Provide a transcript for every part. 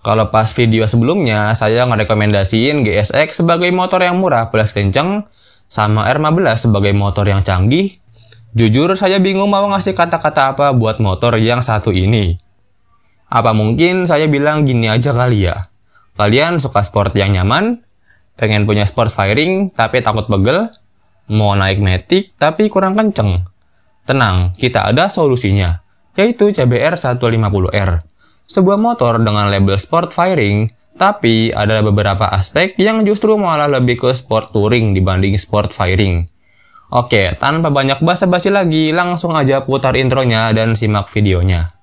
Kalau pas video sebelumnya, saya ngerekomendasiin GSX sebagai motor yang murah plus kenceng, sama R15 sebagai motor yang canggih. Jujur, saya bingung mau ngasih kata-kata apa buat motor yang satu ini. Apa mungkin saya bilang gini aja kali ya? Kalian suka sport yang nyaman? Pengen punya sport firing tapi takut pegel? Mau naik matic tapi kurang kenceng? Tenang, kita ada solusinya, yaitu CBR 150R. Sebuah motor dengan label sport firing, tapi ada beberapa aspek yang justru malah lebih ke sport touring dibanding sport firing. Oke, tanpa banyak basa-basi lagi, langsung aja putar intronya dan simak videonya.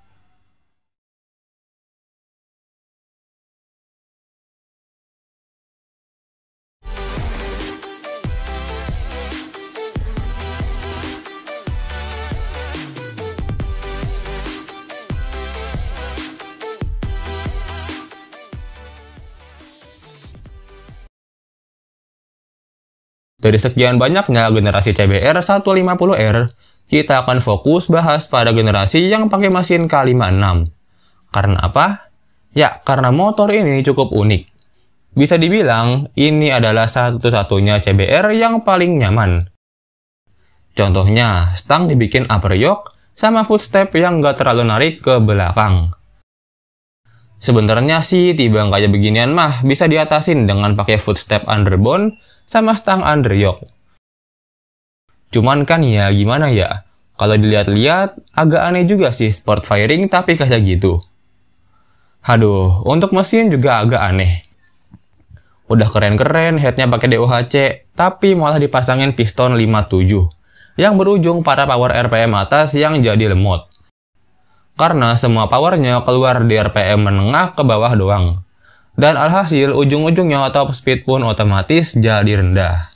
Dari sekian banyaknya generasi CBR 150R, kita akan fokus bahas pada generasi yang pakai mesin K56. Karena apa? Ya, karena motor ini cukup unik. Bisa dibilang, ini adalah satu-satunya CBR yang paling nyaman. Contohnya, stang dibikin upper yoke, sama footstep yang nggak terlalu narik ke belakang. Sebenarnya sih, tiba kayak beginian mah bisa diatasin dengan pakai footstep underbone, sama stang under yoke. Cuman kan ya gimana ya, kalau dilihat-lihat agak aneh juga sih sport firing tapi kayak gitu. Aduh, untuk mesin juga agak aneh. Udah keren-keren headnya pakai DOHC, tapi malah dipasangin piston 57 yang berujung pada power RPM atas yang jadi lemot. Karena semua powernya keluar di RPM menengah ke bawah doang. Dan alhasil ujung-ujungnya top speed pun otomatis jadi rendah.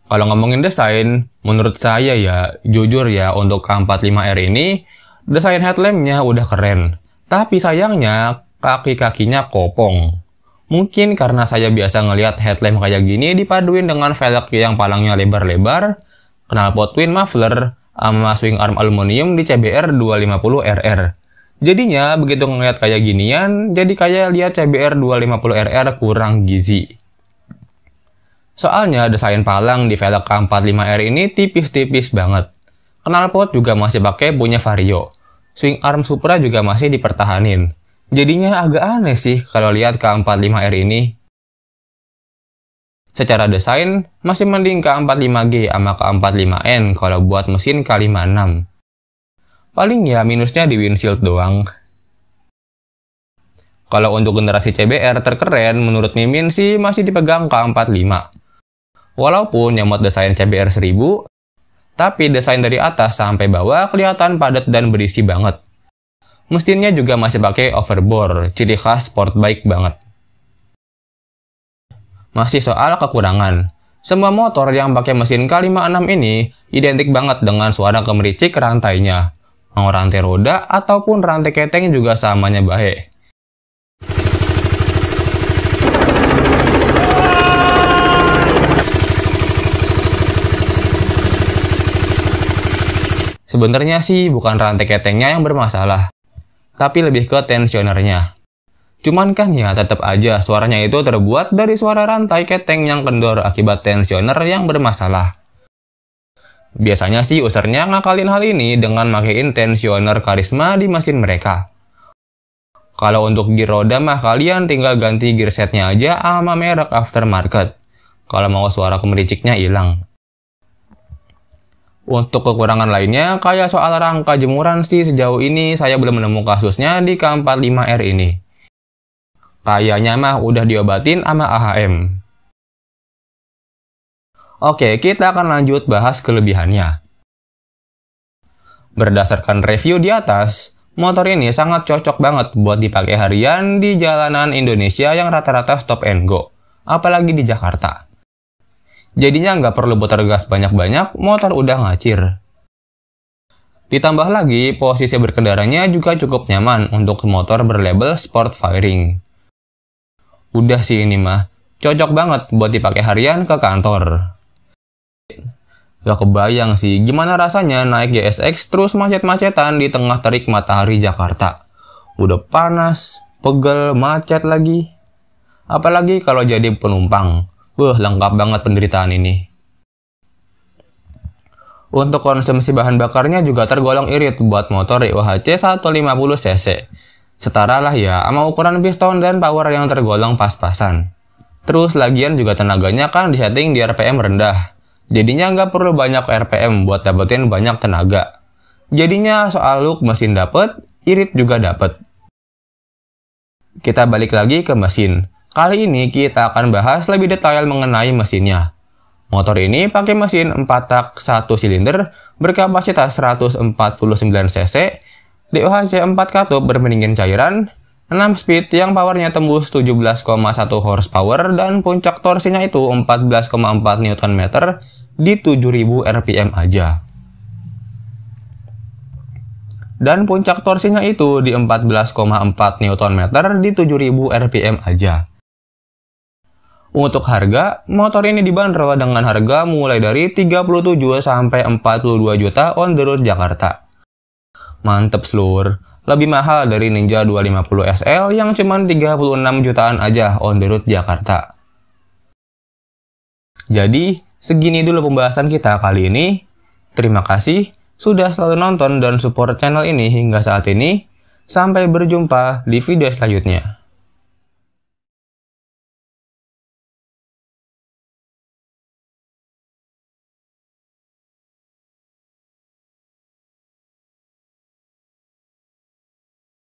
Kalau ngomongin desain, menurut saya ya, jujur ya untuk K45R ini, desain headlampnya udah keren. Tapi sayangnya, kaki-kakinya kopong. Mungkin karena saya biasa ngelihat headlamp kayak gini dipaduin dengan velg yang palangnya lebar-lebar, knalpot twin muffler, sama swing arm aluminium di CBR 250RR. Jadinya, begitu ngeliat kayak ginian, jadi kayak lihat CBR 250RR kurang gizi. Soalnya, desain palang di velg K45R ini tipis-tipis banget. Knalpot juga masih pakai punya Vario. Swing arm Supra juga masih dipertahanin. Jadinya agak aneh sih kalau lihat K45R ini. Secara desain, masih mending K45G sama K45N kalau buat mesin K56. Paling ya minusnya di windshield doang. Kalau untuk generasi CBR terkeren, menurut Mimin sih masih dipegang K45. Walaupun nyemot desain CBR 1000, tapi desain dari atas sampai bawah kelihatan padat dan berisi banget. Mesinnya juga masih pakai overbore, ciri khas sport bike banget. Masih soal kekurangan. Semua motor yang pakai mesin K56 ini identik banget dengan suara kemericik rantainya. Mau rantai roda ataupun rantai keteng juga samanya baik. Sebenarnya sih bukan rantai ketengnya yang bermasalah, tapi lebih ke tensionernya. Cuman kan ya tetap aja suaranya itu terbuat dari suara rantai keteng yang kendor akibat tensioner yang bermasalah. Biasanya sih usernya ngakalin hal ini dengan makein tensioner karisma di mesin mereka. Kalau untuk gear roda mah kalian tinggal ganti gear setnya aja sama merek aftermarket. Kalau mau suara kemericiknya hilang. Untuk kekurangan lainnya, kayak soal rangka jemuran sih sejauh ini saya belum menemukan kasusnya di K45R ini. Kayaknya mah udah diobatin sama AHM. Oke, kita akan lanjut bahas kelebihannya. Berdasarkan review di atas, motor ini sangat cocok banget buat dipakai harian di jalanan Indonesia yang rata-rata stop and go, apalagi di Jakarta. Jadinya nggak perlu putar gas banyak-banyak, motor udah ngacir. Ditambah lagi, posisi berkendaranya juga cukup nyaman untuk motor berlabel sport firing. Udah sih ini mah, cocok banget buat dipakai harian ke kantor. Gak kebayang sih gimana rasanya naik GSX terus macet-macetan di tengah terik matahari Jakarta. Udah panas, pegel, macet lagi. Apalagi kalau jadi penumpang. Lengkap banget penderitaan ini. Untuk konsumsi bahan bakarnya juga tergolong irit buat motor IOHC 150cc. Setara lah ya sama ukuran piston dan power yang tergolong pas-pasan. Terus lagian juga tenaganya kan disetting di RPM rendah. Jadinya nggak perlu banyak RPM buat dapetin banyak tenaga. Jadinya soal look mesin dapet, irit juga dapet. Kita balik lagi ke mesin. Kali ini kita akan bahas lebih detail mengenai mesinnya. Motor ini pakai mesin 4 tak 1 silinder berkapasitas 149 cc, DOHC 4 katup berpendingin cairan, 6 speed yang powernya tembus 17,1 horsepower dan puncak torsinya itu 14,4 Nm di 7000 rpm aja. Dan puncak torsinya itu di 14,4 Nm di 7000 rpm aja. Untuk harga, motor ini dibanderol dengan harga mulai dari 37 sampai 42 juta on the road Jakarta. Mantep seluruh, lebih mahal dari Ninja 250 SL yang cuma 36 jutaan aja on the road Jakarta. Jadi, segini dulu pembahasan kita kali ini. Terima kasih sudah selalu nonton dan support channel ini hingga saat ini. Sampai berjumpa di video selanjutnya.